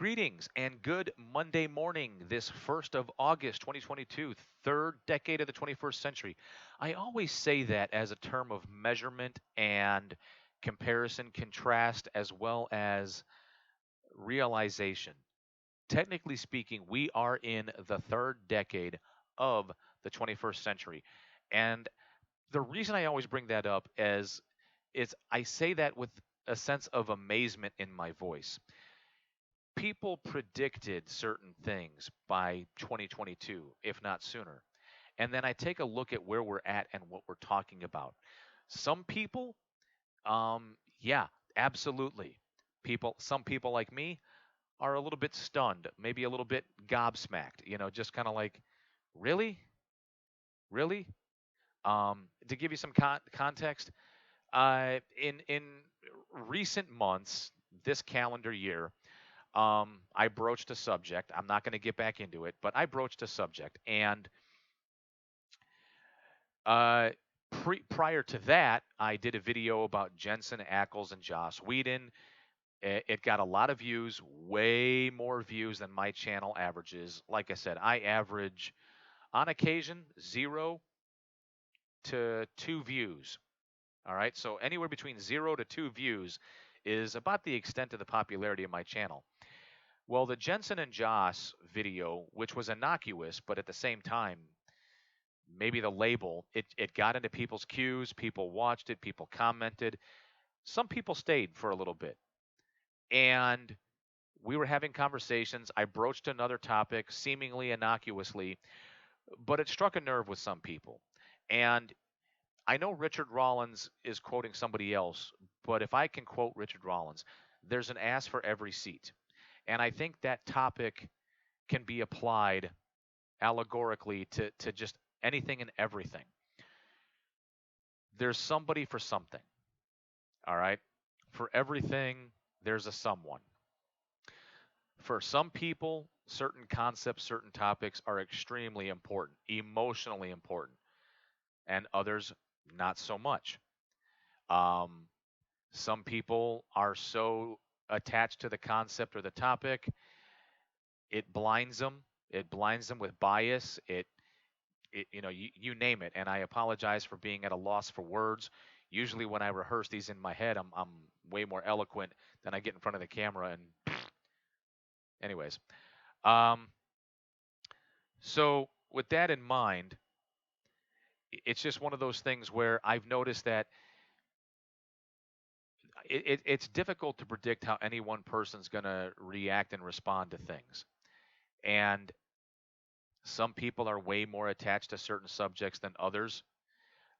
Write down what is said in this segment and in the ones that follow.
Greetings and good Monday morning, this 1st of August 2022, third decade of the 21st century. I always say that as a term of measurement and comparison, contrast, as well as realization. Technically speaking, we are in the third decade of the 21st century. And the reason I always bring that up is I say that with a sense of amazement in my voice. People predicted certain things by 2022, if not sooner. And then I take a look at where we're at and what we're talking about. Some people, yeah, absolutely. Some people like me are a little bit stunned, maybe a little bit gobsmacked, just kind of like, really? Really? To give you some context, in recent months, this calendar year, I broached a subject. I'm not going to get back into it, but I broached a subject. And uh, prior to that, I did a video about Jensen Ackles and Joss Whedon. It got a lot of views, way more views than my channel averages. Like I said, I average on occasion 0 to 2 views. All right. So anywhere between 0 to 2 views is about the extent of the popularity of my channel. Well, the Jensen and Joss video, which was innocuous, but at the same time, maybe the label, it got into people's queues. People watched it. People commented. Some people stayed for a little bit. And we were having conversations. I broached another topic, seemingly innocuously, but it struck a nerve with some people. And I know Richard Rollins is quoting somebody else, but if I can quote Richard Rollins, there's an ass for every seat. And I think that topic can be applied allegorically to just anything and everything. There's somebody for something. All right. For everything, there's a someone. For some people, certain concepts, certain topics are extremely important, emotionally important, and others not so much. Um, some people are so attached to the concept or the topic, it blinds them. It blinds them with bias. You name it. And I apologize for being at a loss for words. Usually, when I rehearse these in my head, I'm way more eloquent than I get in front of the camera. And, anyways, um, so with that in mind, it's just one of those things where I've noticed that it's difficult to predict how any one person's going to react and respond to things. And some people are way more attached to certain subjects than others.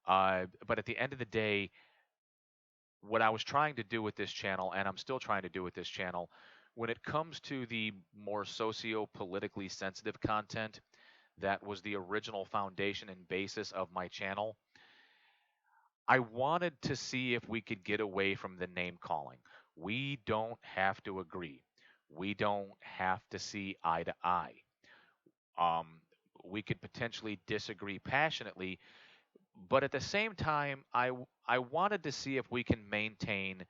But at the end of the day, what I was trying to do with this channel, and I'm still trying to do with this channel, when it comes to the more socio-politically sensitive content, that was the original foundation and basis of my channel. I wanted to see if we could get away from the name calling. We don't have to agree. We don't have to see eye to eye. Um, we could potentially disagree passionately, but at the same time, I wanted to see if we can maintain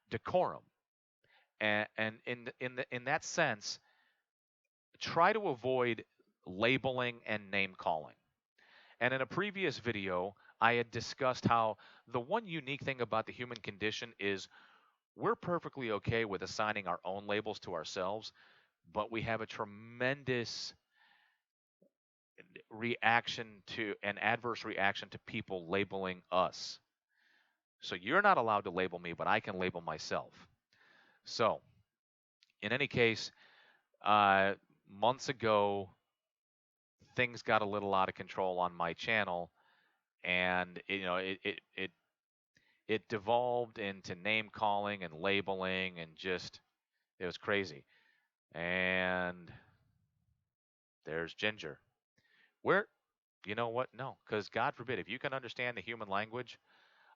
decorum, and in that sense, try to avoid labeling and name calling. And in a previous video, I had discussed how the one unique thing about the human condition is we're perfectly okay with assigning our own labels to ourselves, but we have a tremendous reaction to an adverse reaction to people labeling us. So you're not allowed to label me, but I can label myself. So, in any case, months ago, things got a little out of control on my channel, and it devolved into name calling and labeling, and just it was crazy. And there's Ginger. Where, you know what? No, because God forbid, if you can understand the human language,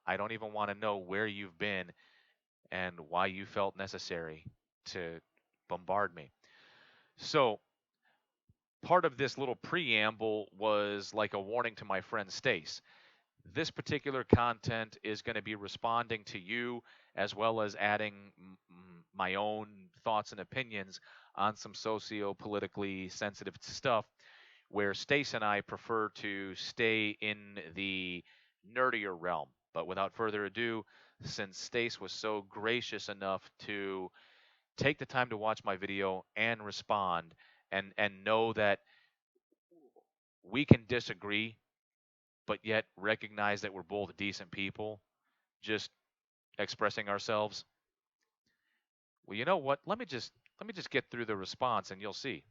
I don't even want to know where you've been and why you felt necessary to bombard me. So, part of this little preamble was like a warning to my friend Stace. This particular content is going to be responding to you as well as adding my own thoughts and opinions on some socio-politically sensitive stuff, where Stace and I prefer to stay in the nerdier realm. But without further ado, since Stace was so gracious enough to take the time to watch my video and respond, and know that we can disagree, but yet recognize that we're both decent people, just expressing ourselves. Well, you know what? Let me just get through the response, and you'll see.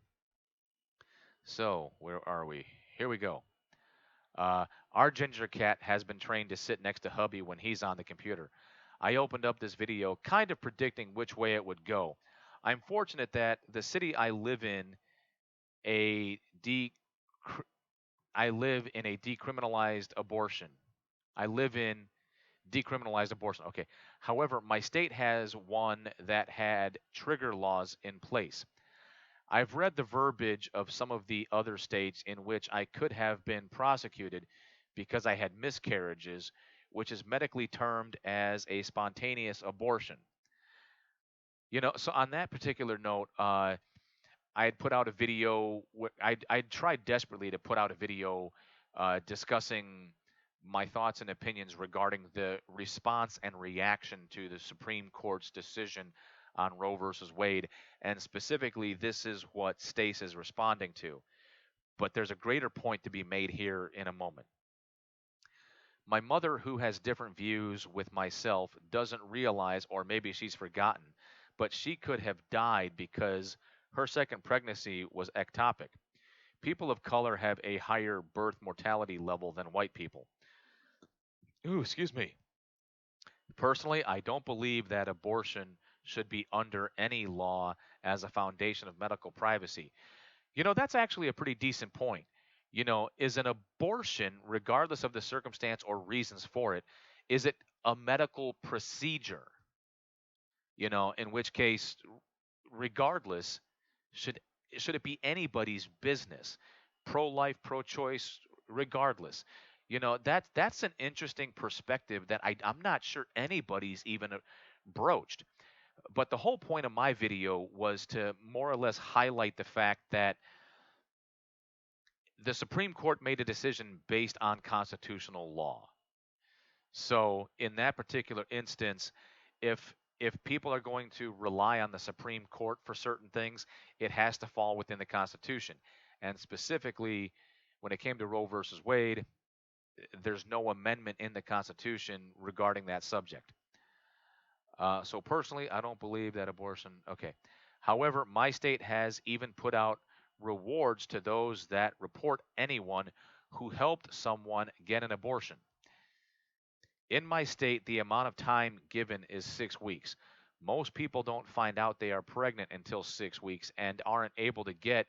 So, where are we? Here we go. Uh, our ginger cat has been trained to sit next to hubby when he's on the computer. I opened up this video kind of predicting which way it would go. I'm fortunate that the city I live in, a de I live in a decriminalized abortion. I live in decriminalized abortion. Okay. However, my state has one that had trigger laws in place. I've read the verbiage of some of the other states in which I could have been prosecuted because I had miscarriages, which is medically termed as a spontaneous abortion. So on that particular note, I had put out a video. I'd tried desperately to put out a video discussing my thoughts and opinions regarding the response and reaction to the Supreme Court's decision on Roe versus Wade, and specifically, this is what Stace is responding to. But there's a greater point to be made here in a moment. My mother, who has different views with myself, doesn't realize, or maybe she's forgotten, but she could have died because her second pregnancy was ectopic. People of color have a higher birth mortality level than white people. Ooh, excuse me. Personally, I don't believe that abortion should be under any law as a foundation of medical privacy. That's actually a pretty decent point. Is an abortion, regardless of the circumstance or reasons for it, is it a medical procedure? In which case, regardless, should should it be anybody's business? Pro-life, pro-choice, regardless. That's an interesting perspective that I'm not sure anybody's even broached. But the whole point of my video was to more or less highlight the fact that the Supreme Court made a decision based on constitutional law. So in that particular instance, if people are going to rely on the Supreme Court for certain things, it has to fall within the Constitution. And specifically, when it came to Roe versus Wade, there's no amendment in the Constitution regarding that subject. So personally, I don't believe that abortion. Okay. However, my state has even put out rewards to those that report anyone who helped someone get an abortion. In my state, the amount of time given is 6 weeks. Most people don't find out they are pregnant until 6 weeks and aren't able to get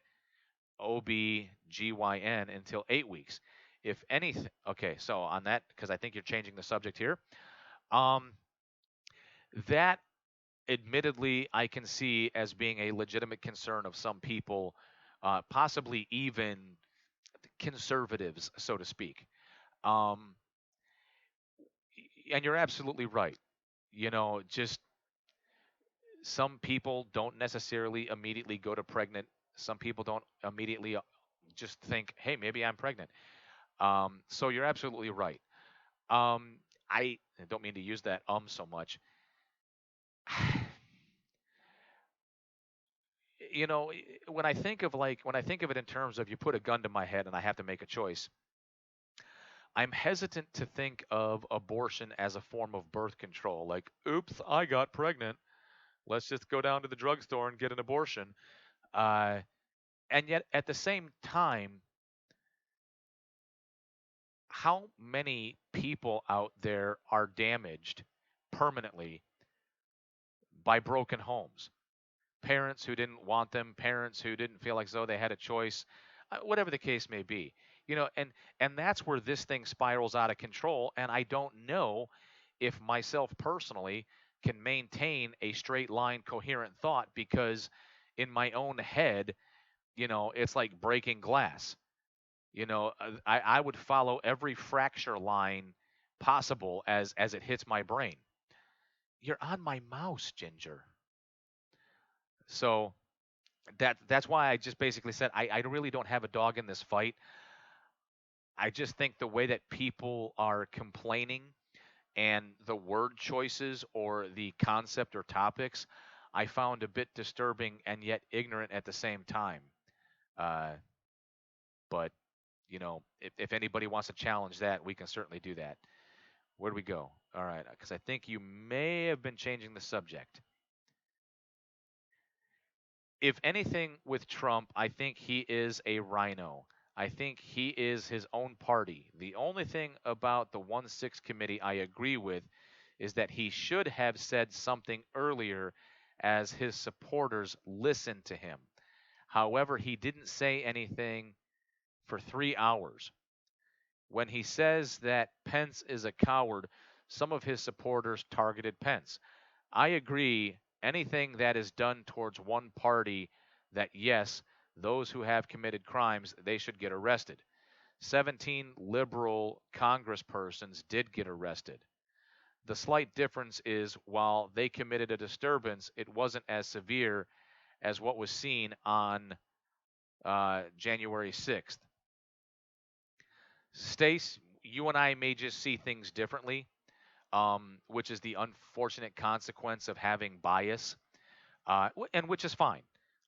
OB/GYN until 8 weeks. If anything, okay, so on that, because I think you're changing the subject here, um, that admittedly I can see as being a legitimate concern of some people, possibly even conservatives, so to speak. Um, and you're absolutely right. Just some people don't necessarily immediately go to pregnant. Some people don't immediately just think, hey, maybe I'm pregnant. So you're absolutely right. I don't mean to use that so much. When I think of it in terms of you put a gun to my head and I have to make a choice, I'm hesitant to think of abortion as a form of birth control. Like, oops, I got pregnant. Let's just go down to the drugstore and get an abortion. Uh, and yet, at the same time, how many people out there are damaged permanently by broken homes? Parents who didn't want them, parents who didn't feel like as though they had a choice, whatever the case may be. And that's where this thing spirals out of control. And I don't know if myself personally can maintain a straight line, coherent thought, because in my own head, it's like breaking glass. I would follow every fracture line possible as it hits my brain. You're on my mouse, Ginger. So That's why I just basically said I really don't have a dog in this fight. I just think the way that people are complaining and the word choices or the concept or topics, I found a bit disturbing and yet ignorant at the same time. Uh, but if anybody wants to challenge that, we can certainly do that. Where do we go? All right, because I think you may have been changing the subject. If anything with Trump, I think he is a rhino. I think he is his own party. The only thing about the 1-6 committee I agree with is that he should have said something earlier as his supporters listened to him. However, he didn't say anything for 3 hours. When he says that Pence is a coward, some of his supporters targeted Pence. I agree, anything that is done towards one party, that yes, those who have committed crimes, they should get arrested. 17 liberal congresspersons did get arrested. The slight difference is while they committed a disturbance, it wasn't as severe as what was seen on January 6th. Stace, you and I may just see things differently, which is the unfortunate consequence of having bias, and which is fine.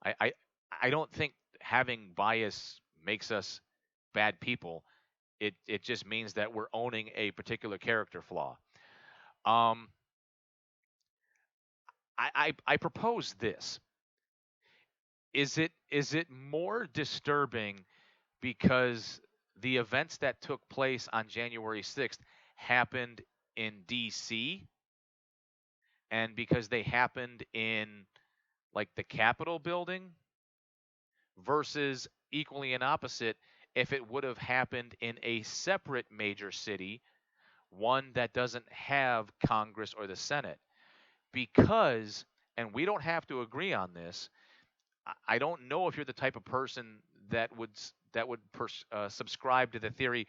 I, I I don't think having bias makes us bad people. It just means that we're owning a particular character flaw. Um, I propose this. Is it more disturbing because the events that took place on January 6th happened in DC, and because they happened in like the Capitol building, versus equally and opposite if it would have happened in a separate major city, one that doesn't have Congress or the Senate? Because, and we don't have to agree on this, I don't know if you're the type of person that would subscribe to the theory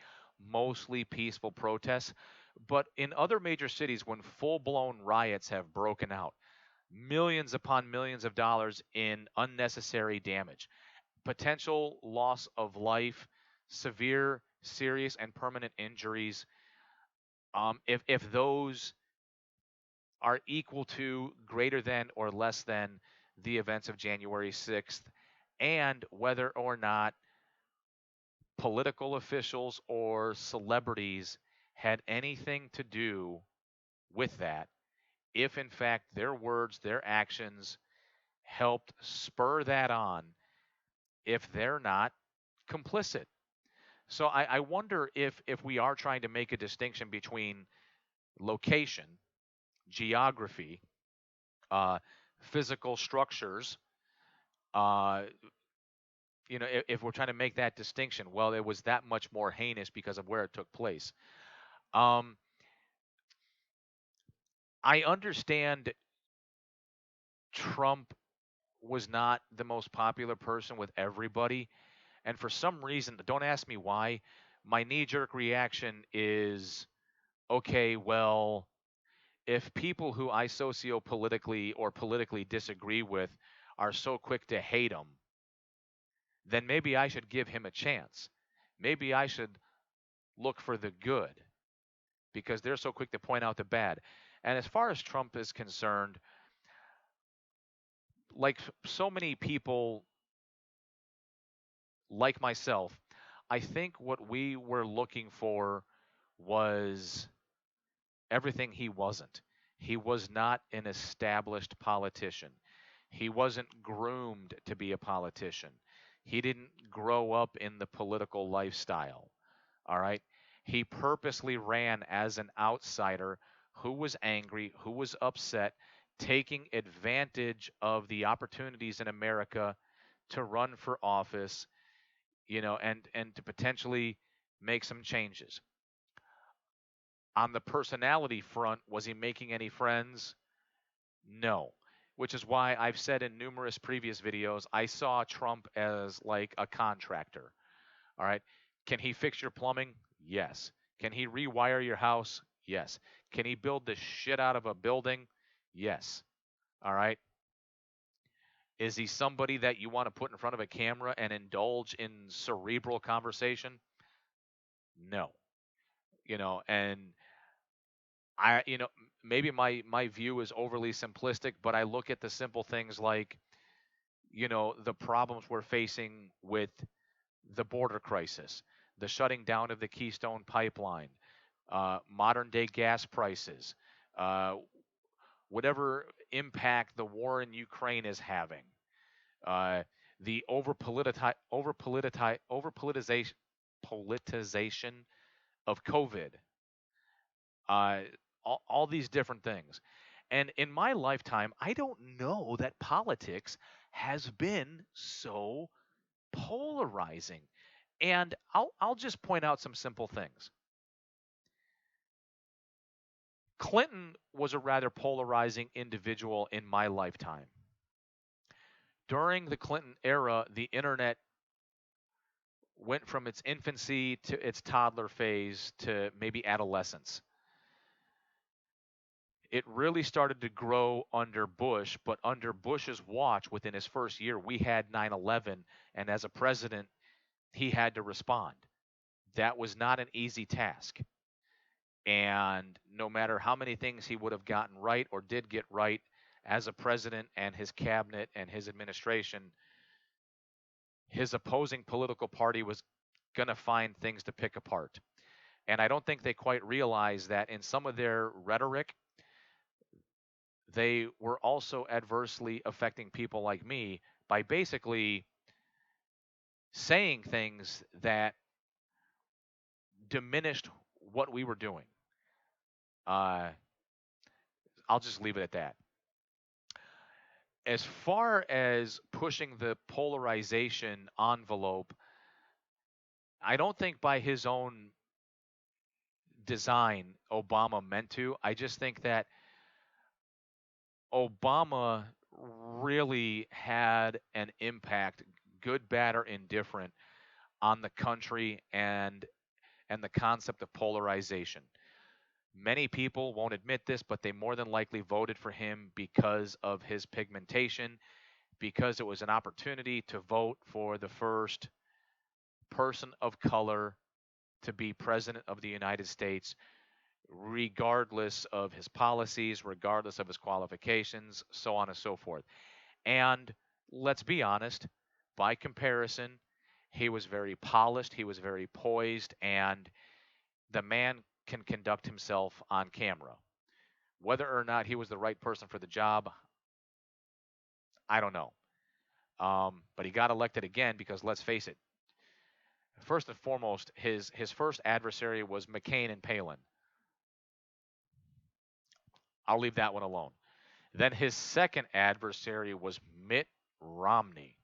mostly peaceful protests, but in other major cities when full-blown riots have broken out, millions upon millions of dollars in unnecessary damage, potential loss of life, severe, serious, and permanent injuries, if those are equal to, greater than, or less than the events of January 6th, and whether or not political officials or celebrities had anything to do with that, if in fact their words, their actions helped spur that on, if they're not complicit. So I wonder if we are trying to make a distinction between location, geography, uh, physical structures, uh, if we're trying to make that distinction, well, it was that much more heinous because of where it took place. Um, I understand Trump was not the most popular person with everybody, and for some reason, don't ask me why, my knee-jerk reaction is, okay, well, if people who I sociopolitically or politically disagree with are so quick to hate him, then maybe I should give him a chance. Maybe I should look for the good because they're so quick to point out the bad. And as far as Trump is concerned, like so many people like myself, I think what we were looking for was everything he wasn't. He was not an established politician. He wasn't groomed to be a politician. He didn't grow up in the political lifestyle. All right. He purposely ran as an outsider who was angry, who was upset, taking advantage of the opportunities in America to run for office, and to potentially make some changes. On the personality front, was he making any friends? No. Which is why I've said in numerous previous videos, I saw Trump as like a contractor. All right. Can he fix your plumbing? Yes. Can he rewire your house? Yes. Can he build the shit out of a building? Yes. All right. Is he somebody that you want to put in front of a camera and indulge in cerebral conversation? No. And maybe my view is overly simplistic, but I look at the simple things like, the problems we're facing with the border crisis, the shutting down of the Keystone pipeline, modern day gas prices, uh, whatever impact the war in Ukraine is having, uh, the politicization of COVID, uh, all these different things. And in my lifetime, I don't know that politics has been so polarizing. And I'll just point out some simple things. Clinton was a rather polarizing individual in my lifetime. During the Clinton era, the internet went from its infancy to its toddler phase to maybe adolescence. It really started to grow under Bush, but under Bush's watch, within his first year, we had 9/11, and as a president, he had to respond. That was not an easy task. And no matter how many things he would have gotten right or did get right as a president and his cabinet and his administration, his opposing political party was going to find things to pick apart. And I don't think they quite realize that in some of their rhetoric, they were also adversely affecting people like me by basically saying things that diminished what we were doing. Uh, I'll just leave it at that. As far as pushing the polarization envelope, I don't think by his own design Obama meant to. I just think that Obama really had an impact, good, bad, or indifferent, on the country and the concept of polarization. Many people won't admit this, but they more than likely voted for him because of his pigmentation, because it was an opportunity to vote for the first person of color to be president of the United States, regardless of his policies, regardless of his qualifications, so on and so forth. And let's be honest, by comparison, he was very polished, he was very poised, and the man can conduct himself on camera. Whether or not he was the right person for the job, I don't know. But he got elected again because let's face it, first and foremost, his first adversary was McCain and Palin. I'll leave that one alone. Then his second adversary was Mitt Romney.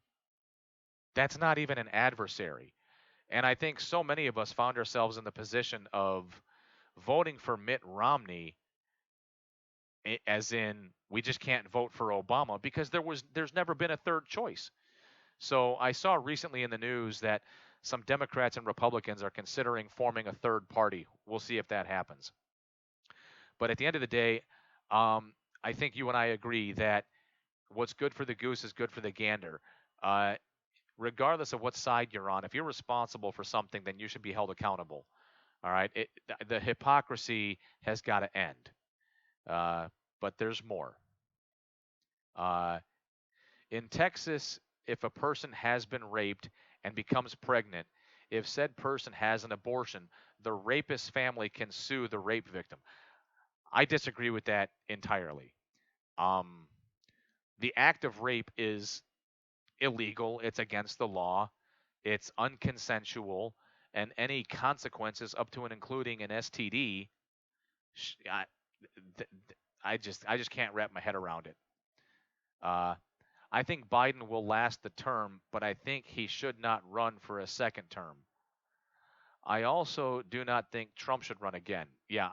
That's not even an adversary. And I think so many of us found ourselves in the position of voting for Mitt Romney, as in we just can't vote for Obama because there's never been a third choice. So I saw recently in the news that some Democrats and Republicans are considering forming a third party. We'll see if that happens. But at the end of the day, I think you and I agree that what's good for the goose is good for the gander. Uh, Regardless of what side you're on, if you're responsible for something, then you should be held accountable. All right. The hypocrisy has got to end. Uh, but there's more. Uh, in Texas, if a person has been raped and becomes pregnant, if said person has an abortion, the rapist's family can sue the rape victim. I disagree with that entirely. Um, the act of rape is illegal, it's against the law, it's unconsensual, and any consequences up to and including an STD, I, I just can't wrap my head around it. Uh, I think Biden will last the term, but I think he should not run for a second term. I also do not think Trump should run again. Yeah,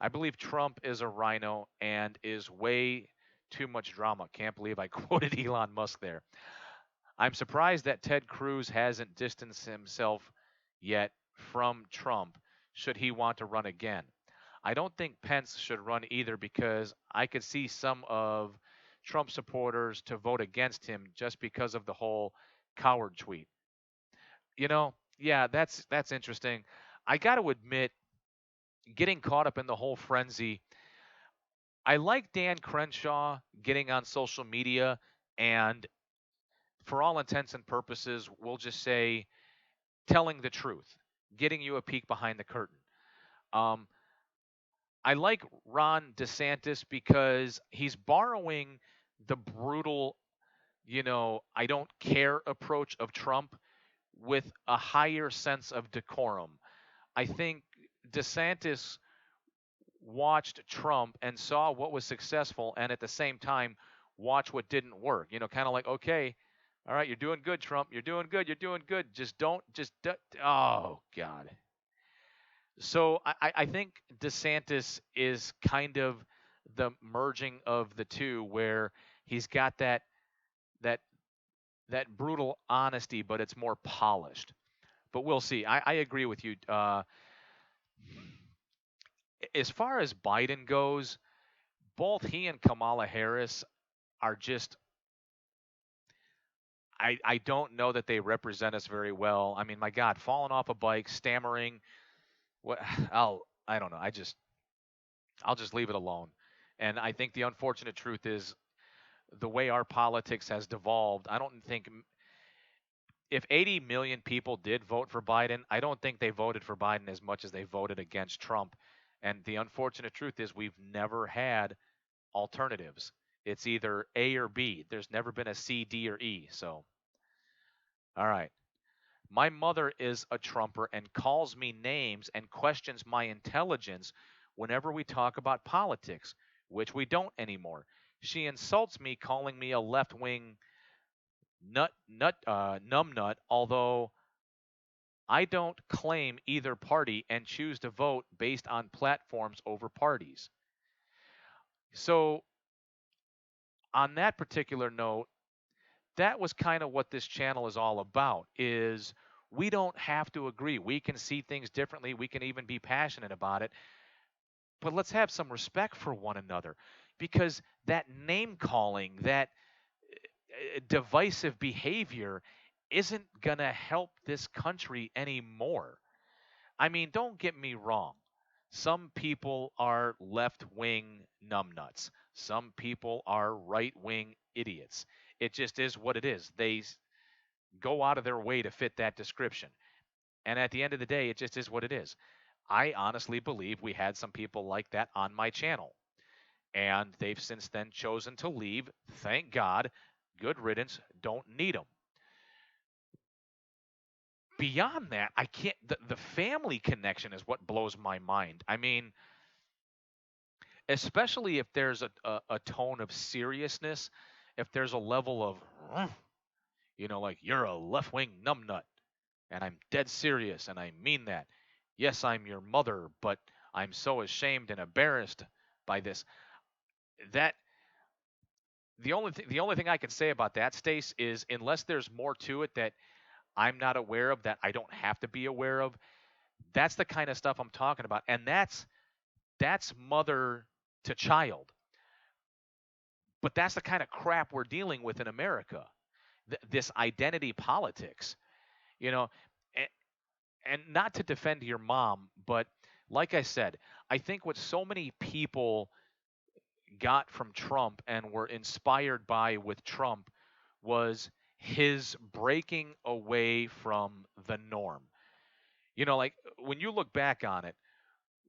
I believe Trump is a rhino and is way too much drama. Can't believe I quoted Elon Musk there. I'm surprised that Ted Cruz hasn't distanced himself yet from Trump should he want to run again. I don't think Pence should run either because I could see some of Trump supporters to vote against him just because of the whole coward tweet. Yeah, that's interesting. I got to admit, getting caught up in the whole frenzy, I like Dan Crenshaw getting on social media and, for all intents and purposes, we'll just say telling the truth, getting you a peek behind the curtain. Um, I like Ron DeSantis because he's borrowing the brutal, I don't care approach of Trump with a higher sense of decorum. I think DeSantis watched Trump and saw what was successful and at the same time watch what didn't work. Kind of like, okay, all right, you're doing good, Trump. You're doing good. You're doing good. Oh, God. So I think DeSantis is kind of the merging of the two, where he's got that that brutal honesty, but it's more polished. But we'll see. I agree with you. As far as Biden goes, both he and Kamala Harris are just. I don't know that they represent us very well. I mean, my God, falling off a bike, stammering. What? I don't know. I'll just leave it alone. And I think the unfortunate truth is the way our politics has devolved. I don't think if 80 million people did vote for Biden, I don't think they voted for Biden as much as they voted against Trump. And the unfortunate truth is we've never had alternatives. It's either A or B. There's never been a C, D, or E. So, all right. My mother is a Trumper and calls me names and questions my intelligence whenever we talk about politics, which we don't anymore. She insults me, calling me a left wing numbnut, although I don't claim either party and choose to vote based on platforms over parties. So, on that particular note, that was kind of what this channel is all about, is we don't have to agree. We can see things differently. We can even be passionate about it. But let's have some respect for one another, because that name calling, that divisive behavior isn't going to help this country anymore. I mean, don't get me wrong. Some people are left wing numbnuts. Some people are right wing idiots. It just is what it is. They go out of their way to fit that description. And at the end of the day, it just is what it is. I honestly believe we had some people like that on my channel, and they've since then chosen to leave. Thank God. Good riddance. Don't need them. Beyond that, I can't. The family connection is what blows my mind. I mean, especially if there's a tone of seriousness, if there's a level of, like, you're a left wing numbnut, and I'm dead serious, and I mean that. Yes, I'm your mother, but I'm so ashamed and embarrassed by this. That the only thing I can say about that, Stace, is unless there's more to it that I'm not aware of, that I don't have to be aware of, that's the kind of stuff I'm talking about, and that's mother to child. But that's the kind of crap we're dealing with in America. This identity politics, you know, and, and not to defend your mom, but like I said, I think what so many people got from Trump and were inspired by with Trump was his breaking away from the norm. Like, when you look back on it,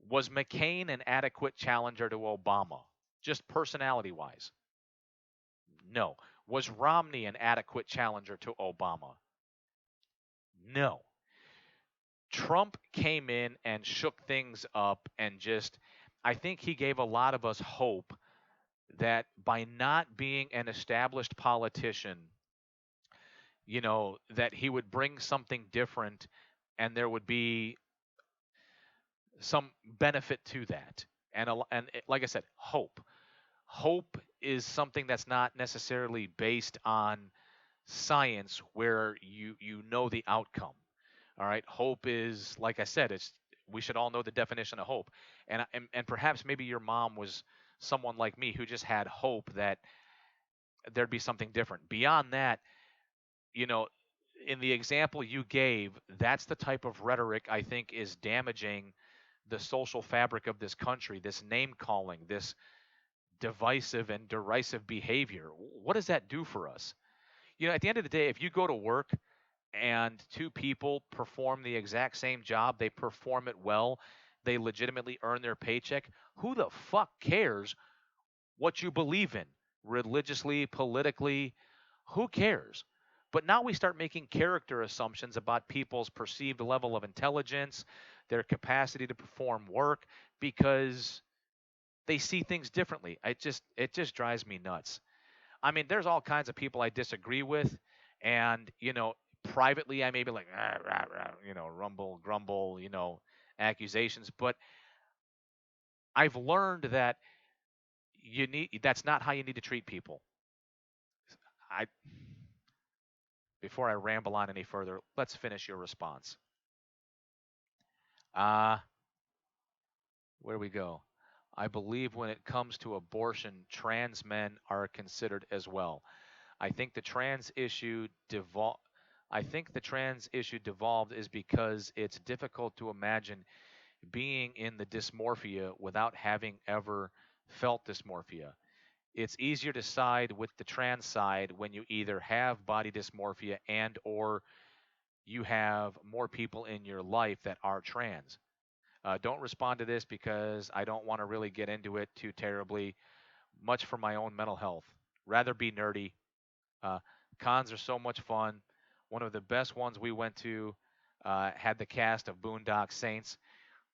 was McCain an adequate challenger to Obama, just personality wise? No. Was Romney an adequate challenger to Obama? No. Trump came in and shook things up and just, I think he gave a lot of us hope that by not being an established politician, that he would bring something different and there would be some benefit to that. Like I said, hope. Hope is something that's not necessarily based on science where you know the outcome. All right, hope is, like I said, it's we should all know the definition of hope. And perhaps maybe your mom was someone like me who just had hope that there'd be something different. Beyond that, you know, in the example you gave, that's the type of rhetoric I think is damaging the social fabric of this country, this name calling, this divisive and derisive behavior. What does that do for us? At the end of the day, if you go to work and two people perform the exact same job, they perform it well, they legitimately earn their paycheck, who the fuck cares what you believe in religiously, politically? Who cares? But now we start making character assumptions about people's perceived level of intelligence, their capacity to perform work, because they see things differently. It just drives me nuts. I mean, there's all kinds of people I disagree with, and privately I may be like, "Ah, rah, rah," rumble, grumble, accusations. But I've learned that that's not how you need to treat people. I Before I ramble on any further, let's finish your response. Uh, where do we go? I believe when it comes to abortion, trans men are considered as well. I think the trans issue devol- I think the trans issue devolved is because it's difficult to imagine being in the dysmorphia without having ever felt dysmorphia. It's easier to side with the trans side when you either have body dysmorphia and or you have more people in your life that are trans. Don't respond to this because I don't want to really get into it too terribly, much for my own mental health. Rather be nerdy. Uh, Cons are so much fun. One of the best ones we went to had the cast of Boondock Saints.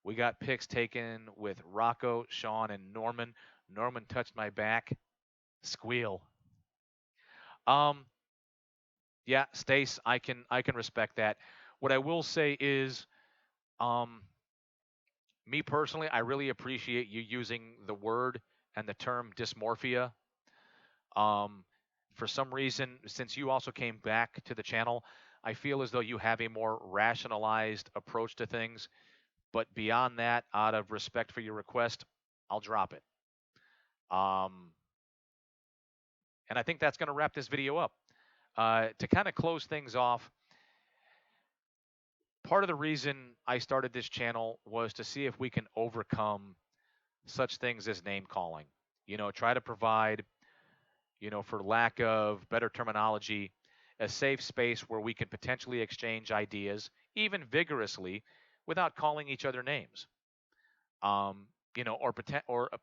We got pics taken with Rocco, Sean, and Norman. Norman touched my back. Squeal. Um, yeah, Stace, I can respect that. What I will say is, um, me personally, I really appreciate you using the word and the term dysmorphia. Um, for some reason, since you also came back to the channel, I feel as though you have a more rationalized approach to things. But beyond that, out of respect for your request, I'll drop it. Um, and I think that's going to wrap this video up. To kind of close things off, part of the reason I started this channel was to see if we can overcome such things as name calling. Try to provide, for lack of better terminology, a safe space where we can potentially exchange ideas, even vigorously, without calling each other names. Um, or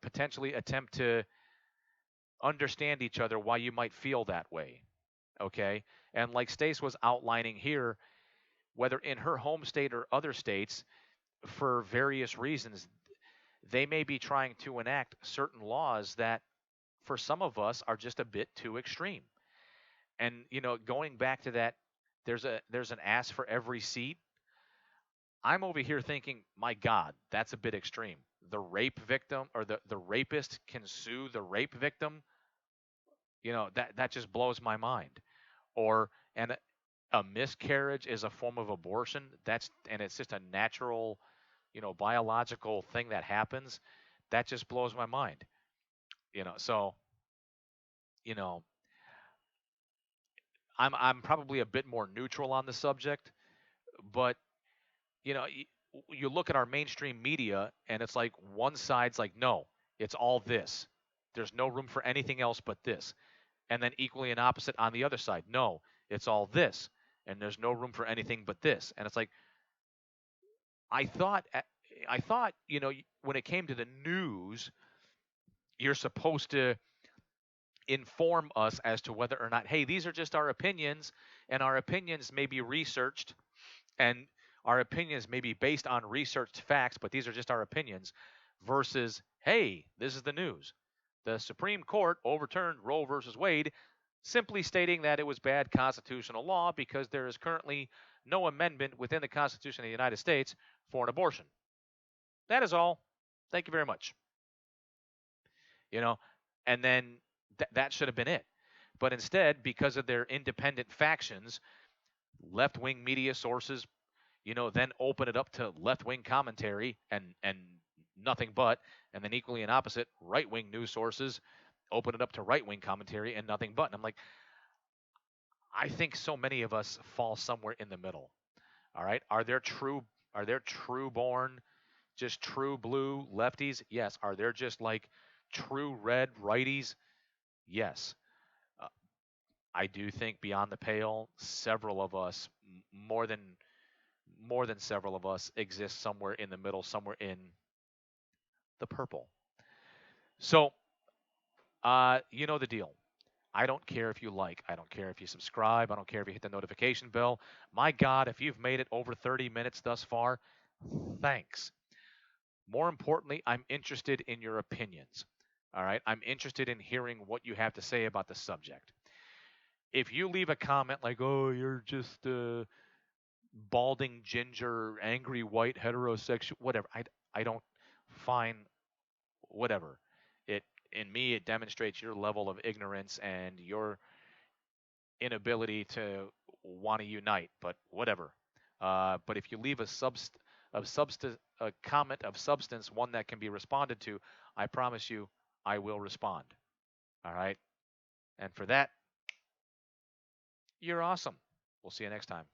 potentially attempt to understand each other why you might feel that way. Okay. And like Stace was outlining here, whether in her home state or other states, for various reasons, they may be trying to enact certain laws that for some of us are just a bit too extreme. And going back to that, there's an ass for every seat. I'm over here thinking, my God, that's a bit extreme. The rape victim or the rapist can sue the rape victim. That just blows my mind. Or and a miscarriage is a form of abortion. And it's just a natural, biological thing that happens. That just blows my mind. So you know I'm probably a bit more neutral on the subject, but you know y- you look at our mainstream media and it's like one side's like, no, it's all this. There's no room for anything else but this. And then equally and opposite on the other side, no, it's all this and there's no room for anything but this. And it's like, I thought I thought, when it came to the news, you're supposed to inform us as to whether or not, hey, these are just our opinions, and our opinions may be researched, and our opinions may be based on researched facts, but these are just our opinions, versus, hey, this is the news. The Supreme Court overturned Roe versus Wade, simply stating that it was bad constitutional law because there is currently no amendment within the Constitution of the United States for an abortion. That is all. Thank you very much. You know, and then that should have been it. But instead, because of their independent factions, left wing media sources, then open it up to left wing commentary and nothing but, and then equally and opposite, right wing news sources open it up to right wing commentary and nothing but. And I'm like, I think so many of us fall somewhere in the middle. All right. Are there true born, just true blue lefties? Yes. Are there just like true red righties? Yes. Uh, I do think beyond the pale, several of us, more than several of us, exist somewhere in the middle, somewhere in the purple. So, you know the deal. I don't care if you like. I don't care if you subscribe. I don't care if you hit the notification bell. My God, if you've made it over 30 minutes thus far, thanks. More importantly, I'm interested in your opinions. All right. I'm interested in hearing what you have to say about the subject. If you leave a comment like, oh, you're just balding ginger, angry white, heterosexual, whatever, I don't find whatever. It in me it demonstrates your level of ignorance and your inability to want to unite, but whatever. But if you leave a comment of substance, one that can be responded to, I promise you, I will respond. All right. And for that, you're awesome. We'll see you next time.